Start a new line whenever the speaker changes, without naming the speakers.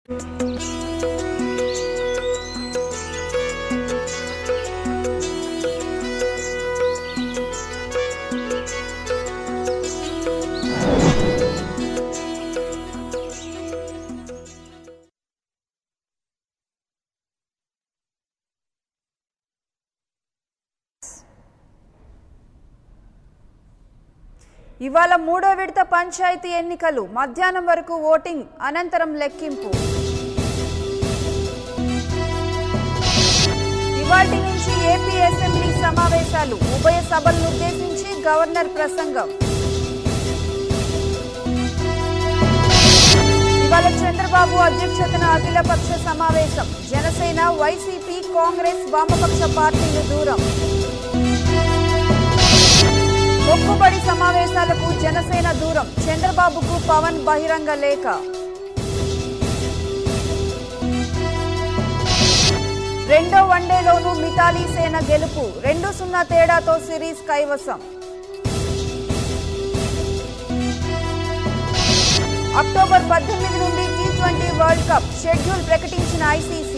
ఇవాళ మూడో విడత పంచాయతీ ఎన్నికలు మధ్యాహ్నం వరకు ఓటింగ్ అనంతరం లెక్కింపు. ఇవాల్టి నుంచి ఏపీ అసెంబ్లీ సమావేశాలు, ఉభయ సభలను ఉద్దేశించి గవర్నర్ ప్రసంగం. ఇవాళ చంద్రబాబు అధ్యక్షతన అఖిలపక్ష సమావేశం. జనసేన, వైసీపీ, కాంగ్రెస్, వామపక్ష పార్టీలు దూరం. మొక్కుబడి సమావేశాలకు జనసేన దూరం. చంద్రబాబుకు పవన్ బహిరంగ లేఖ. రెండో వన్డేలోనూ మితాలీ సేన గెలుపు. 2-0 తేడాతో సిరీస్ కైవసం. అక్టోబర్ 18 నుండి T20 వరల్డ్ కప్ షెడ్యూల్ ప్రకటించిన ICC.